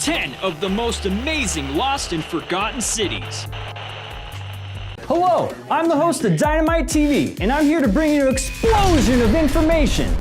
10 of the most amazing lost and forgotten cities. Hello, I'm the host of Dynamite TV, and I'm here to bring you an explosion of information.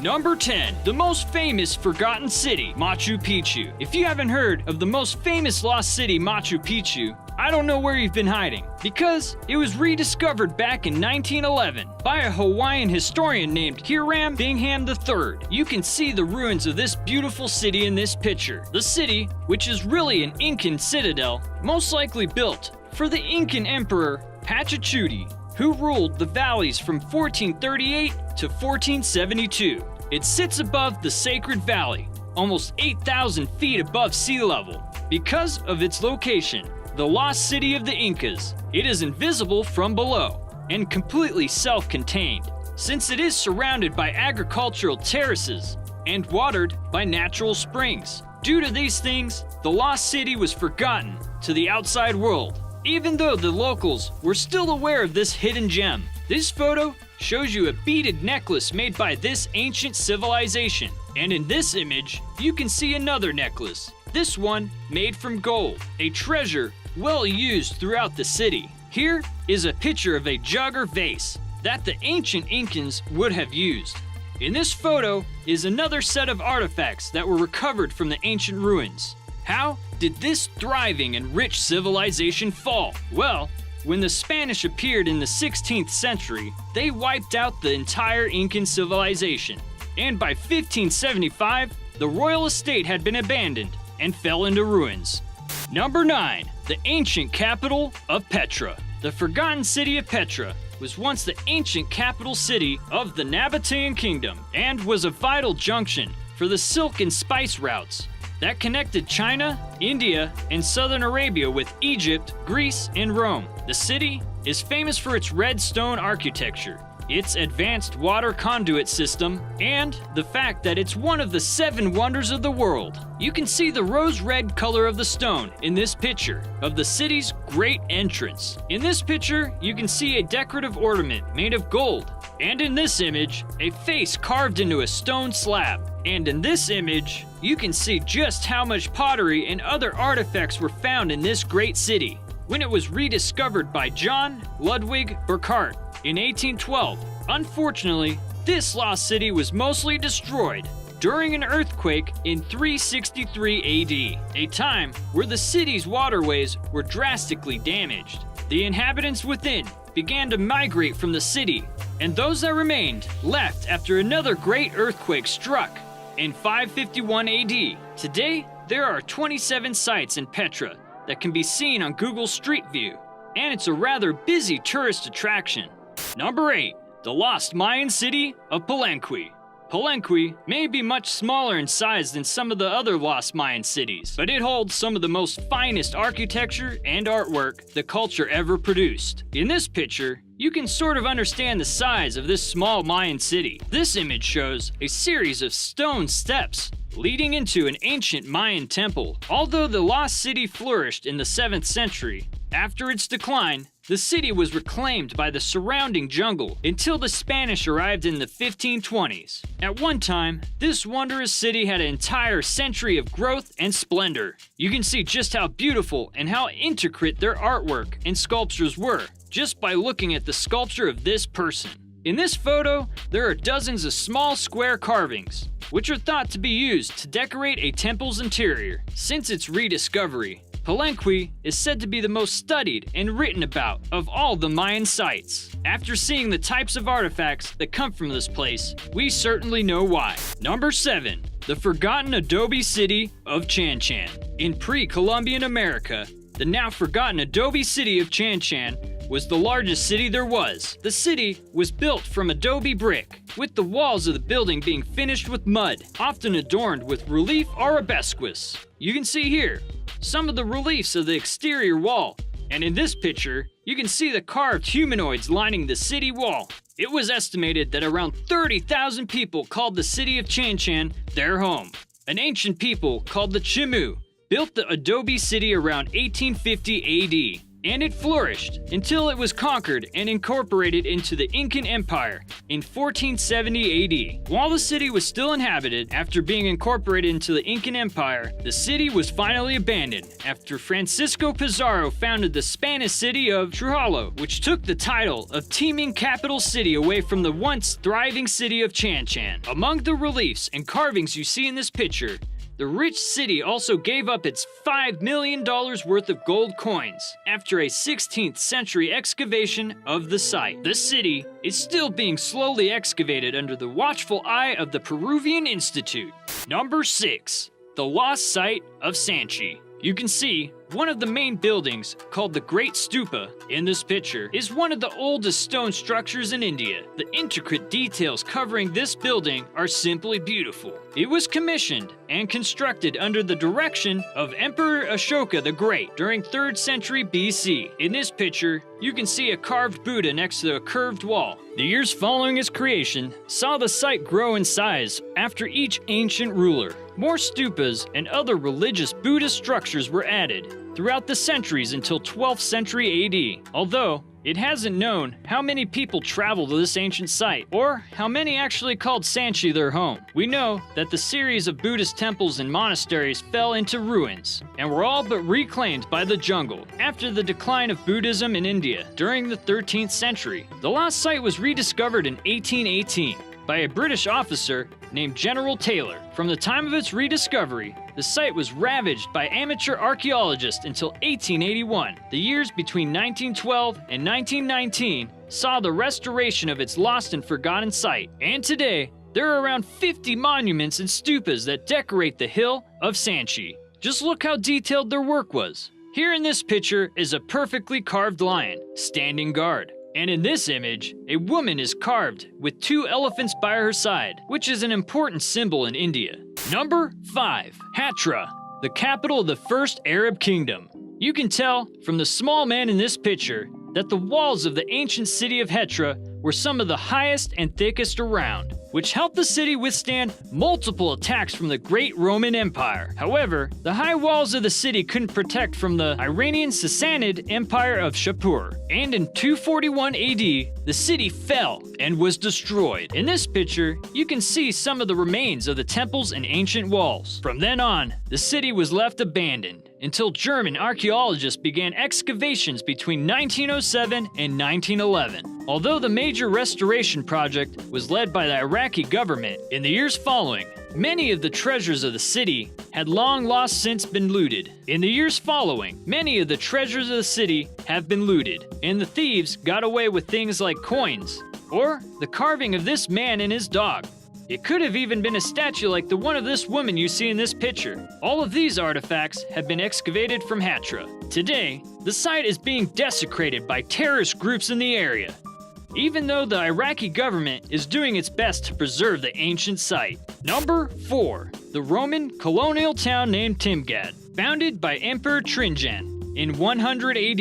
Number 10, the most famous forgotten city, Machu Picchu. If you haven't heard of the most famous lost city, Machu Picchu, I don't know where you've been hiding, because it was rediscovered back in 1911 by a Hawaiian historian named Hiram Bingham III. You can see the ruins of this beautiful city in this picture. The city, which is really an Incan citadel, most likely built for the Incan Emperor Pachacuti, who ruled the valleys from 1438 to 1472. It sits above the Sacred Valley, almost 8,000 feet above sea level. Because of its location, the lost city of the Incas, it is invisible from below and completely self-contained, since it is surrounded by agricultural terraces and watered by natural springs. Due to these things, the lost city was forgotten to the outside world, even though the locals were still aware of this hidden gem. This photo shows you a beaded necklace made by this ancient civilization. And in this image, you can see another necklace, this one made from gold, a treasure well used throughout the city. Here is a picture of a jug or vase that the ancient Incans would have used. In this photo is another set of artifacts that were recovered from the ancient ruins. How did this thriving and rich civilization fall? Well, when the Spanish appeared in the 16th century, they wiped out the entire Incan civilization. And by 1575, the royal estate had been abandoned and fell into ruins. Number 9, the ancient capital of Petra. The forgotten city of Petra was once the ancient capital city of the Nabatean kingdom and was a vital junction for the silk and spice routes that connected China, India, and southern Arabia with Egypt, Greece, and Rome. The city is famous for its red stone architecture, its advanced water conduit system, and the fact that it's one of the 7 wonders of the world. You can see the rose-red color of the stone in this picture of the city's great entrance. In this picture, you can see a decorative ornament made of gold, and in this image, a face carved into a stone slab. And in this image, you can see just how much pottery and other artifacts were found in this great city when it was rediscovered by John Ludwig Burckhardt in 1812. Unfortunately, this lost city was mostly destroyed during an earthquake in 363 AD, a time where the city's waterways were drastically damaged. The inhabitants within began to migrate from the city, and those that remained left after another great earthquake struck in 551 AD. Today, there are 27 sites in Petra that can be seen on Google Street View, and it's a rather busy tourist attraction. Number 8, the lost Mayan city of Palenque. Palenque may be much smaller in size than some of the other lost Mayan cities, but it holds some of the most finest architecture and artwork the culture ever produced. In this picture, you can sort of understand the size of this small Mayan city. This image shows a series of stone steps leading into an ancient Mayan temple. Although the lost city flourished in the 7th century, after its decline, the city was reclaimed by the surrounding jungle until the Spanish arrived in the 1520s. At one time, this wondrous city had an entire century of growth and splendor. You can see just how beautiful and how intricate their artwork and sculptures were just by looking at the sculpture of this person. In this photo, there are dozens of small square carvings, which are thought to be used to decorate a temple's interior. Since its rediscovery, Palenque is said to be the most studied and written about of all the Mayan sites. After seeing the types of artifacts that come from this place, we certainly know why. Number 7, the forgotten adobe city of Chan Chan. In pre-Columbian America, the now forgotten adobe city of Chan Chan was the largest city there was. The city was built from adobe brick, with the walls of the building being finished with mud, often adorned with relief arabesques. You can see here some of the reliefs of the exterior wall, and in this picture, you can see the carved humanoids lining the city wall. It was estimated that around 30,000 people called the city of Chan Chan their home. An ancient people called the Chimu built the adobe city around 1850 AD. and it flourished until it was conquered and incorporated into the Incan Empire in 1470 AD. While the city was still inhabited after being incorporated into the Incan Empire, the city was finally abandoned after Francisco Pizarro founded the Spanish city of Trujillo, which took the title of teeming capital city away from the once thriving city of Chan Chan. Among the reliefs and carvings you see in this picture, the rich city also gave up its $5 million worth of gold coins after a 16th century excavation of the site. The city is still being slowly excavated under the watchful eye of the Peruvian Institute. Number 6. The lost site of Sanchi. You can see one of the main buildings, called the Great Stupa, in this picture, is one of the oldest stone structures in India. The intricate details covering this building are simply beautiful. It was commissioned and constructed under the direction of Emperor Ashoka the Great during 3rd century BC. In this picture, you can see a carved Buddha next to a curved wall. The years following its creation saw the site grow in size after each ancient ruler. More stupas and other religious Buddhist structures were added throughout the centuries until 12th century AD, although it hasn't known how many people traveled to this ancient site, or how many actually called Sanchi their home. We know that the series of Buddhist temples and monasteries fell into ruins, and were all but reclaimed by the jungle after the decline of Buddhism in India during the 13th century. The lost site was rediscovered in 1818 by a British officer named General Taylor. From the time of its rediscovery, the site was ravaged by amateur archaeologists until 1881. The years between 1912 and 1919 saw the restoration of its lost and forgotten site. And today, there are around 50 monuments and stupas that decorate the hill of Sanchi. Just look how detailed their work was. Here in this picture is a perfectly carved lion, standing guard. And in this image, a woman is carved with 2 elephants by her side, which is an important symbol in India. Number 5. Petra, the capital of the First Arab Kingdom. You can tell from the small man in this picture that the walls of the ancient city of Petra were some of the highest and thickest around, which helped the city withstand multiple attacks from the great Roman Empire. However, the high walls of the city couldn't protect from the Iranian Sassanid Empire of Shapur, and in 241 AD, the city fell and was destroyed. In this picture, you can see some of the remains of the temples and ancient walls. From then on, the city was left abandoned until German archaeologists began excavations between 1907 and 1911. Although the major restoration project was led by the Iraqi government, in the years following, many of the treasures of the city had long lost since been looted. In the years following, many of the treasures of the city have been looted, and the thieves got away with things like coins, or the carving of this man and his dog. It could have even been a statue like the one of this woman you see in this picture. All of these artifacts have been excavated from Petra. Today, the site is being desecrated by terrorist groups in the area, even though the Iraqi government is doing its best to preserve the ancient site. Number 4. The Roman colonial town named Timgad, founded by Emperor Trajan in 100 AD.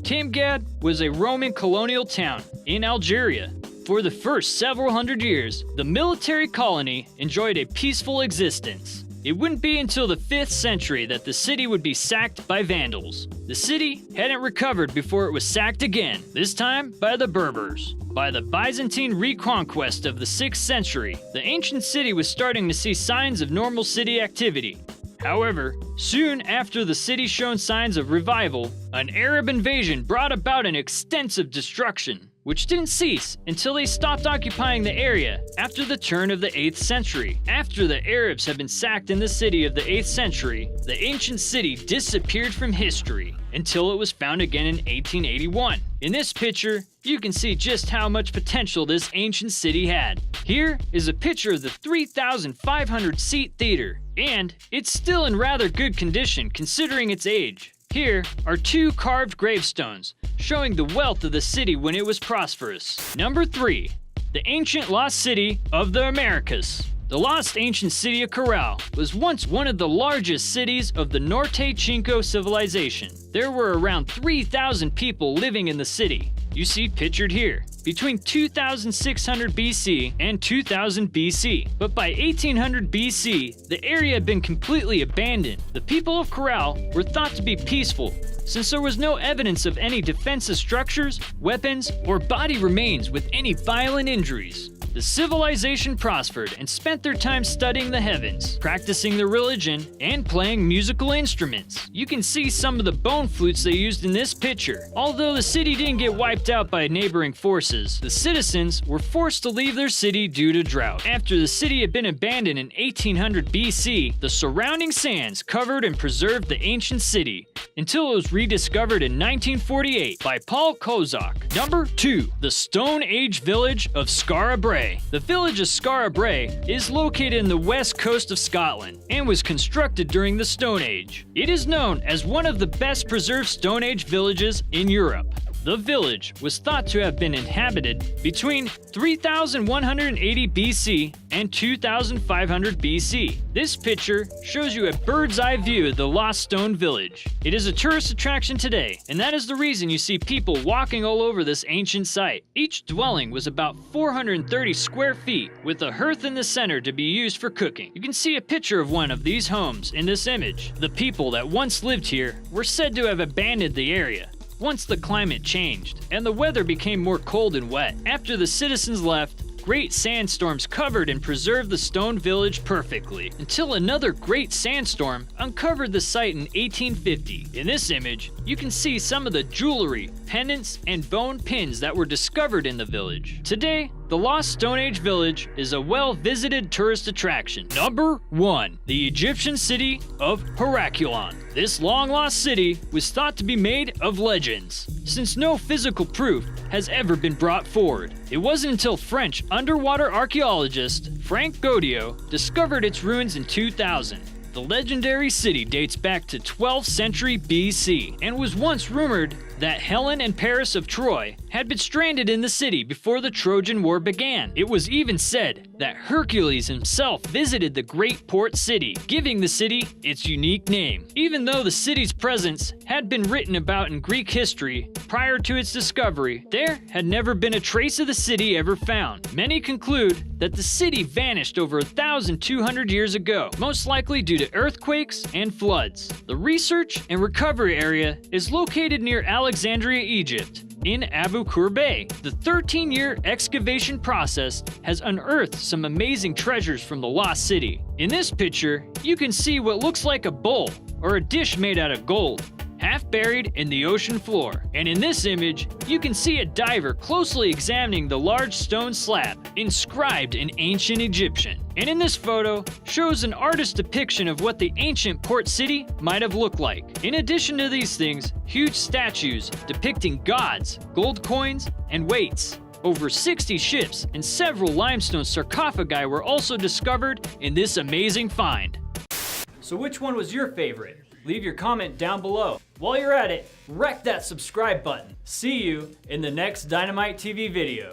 Timgad was a Roman colonial town in Algeria. For the first several hundred years, the military colony enjoyed a peaceful existence. It wouldn't be until the 5th century that the city would be sacked by Vandals. The city hadn't recovered before it was sacked again, this time by the Berbers. By the Byzantine reconquest of the 6th century, the ancient city was starting to see signs of normal city activity. However, soon after the city showed signs of revival, an Arab invasion brought about an extensive destruction, which didn't cease until they stopped occupying the area after the turn of the 8th century. After the Arabs had been sacked in the city of the 8th century, the ancient city disappeared from history until it was found again in 1881. In this picture, you can see just how much potential this ancient city had. Here is a picture of the 3,500-seat theater, and it's still in rather good condition considering its age. Here are 2 carved gravestones showing the wealth of the city when it was prosperous. Number 3. The ancient lost city of the Americas. The lost ancient city of Corral was once one of the largest cities of the Norte Chinco civilization. There were around 3,000 people living in the city. you see pictured here, between 2600 BC and 2000 BC. But by 1800 BC, the area had been completely abandoned. The people of Corral were thought to be peaceful, since there was no evidence of any defensive structures, weapons, or body remains with any violent injuries. The civilization prospered and spent their time studying the heavens, practicing their religion, and playing musical instruments. You can see some of the bone flutes they used in this picture. Although the city didn't get wiped out by neighboring forces, the citizens were forced to leave their city due to drought. After the city had been abandoned in 1800 BC, the surrounding sands covered and preserved the ancient city until it was rediscovered in 1948 by Paul Kozak. Number 2. The Stone Age village of Skarabrae. The village of Skarabrae is located in the west coast of Scotland and was constructed during the Stone Age. It is known as one of the best preserved Stone Age villages in Europe. The village was thought to have been inhabited between 3180 BC and 2500 BC. This picture shows you a bird's eye view of the Lost Stone Village. It is a tourist attraction today, and that is the reason you see people walking all over this ancient site. Each dwelling was about 430 square feet, with a hearth in the center to be used for cooking. You can see a picture of one of these homes in this image. The people that once lived here were said to have abandoned the area once the climate changed and the weather became more cold and wet. After the citizens left, great sandstorms covered and preserved the stone village perfectly, until another great sandstorm uncovered the site in 1850. In this image, you can see some of the jewelry, pendants, and bone pins that were discovered in the village. Today, the Lost Stone Age village is a well-visited tourist attraction. Number 1. The Egyptian city of Heracles. This long-lost city was thought to be made of legends, since no physical proof has ever been brought forward. It wasn't until French underwater archaeologist Frank Godiot discovered its ruins in 2000. The legendary city dates back to 12th century BC and was once rumored that Helen and Paris of Troy had been stranded in the city before the Trojan War began. It was even said that Hercules himself visited the great port city, giving the city its unique name. Even though the city's presence had been written about in Greek history prior to its discovery, there had never been a trace of the city ever found. Many conclude that the city vanished over 1,200 years ago, most likely due to earthquakes and floods. The research and recovery area is located near Alexandria, Egypt, in Abu Kurbay. The 13-year excavation process has unearthed some amazing treasures from the lost city. In this picture, you can see what looks like a bowl or a dish made out of gold, half buried in the ocean floor. And in this image, you can see a diver closely examining the large stone slab inscribed in ancient Egyptian. And in this photo, shows an artist's depiction of what the ancient port city might have looked like. In addition to these things, huge statues depicting gods, gold coins, and weights. Over 60 ships and several limestone sarcophagi were also discovered in this amazing find. So which one was your favorite? Leave your comment down below. While you're at it, wreck that subscribe button. See you in the next Dynamite TV video.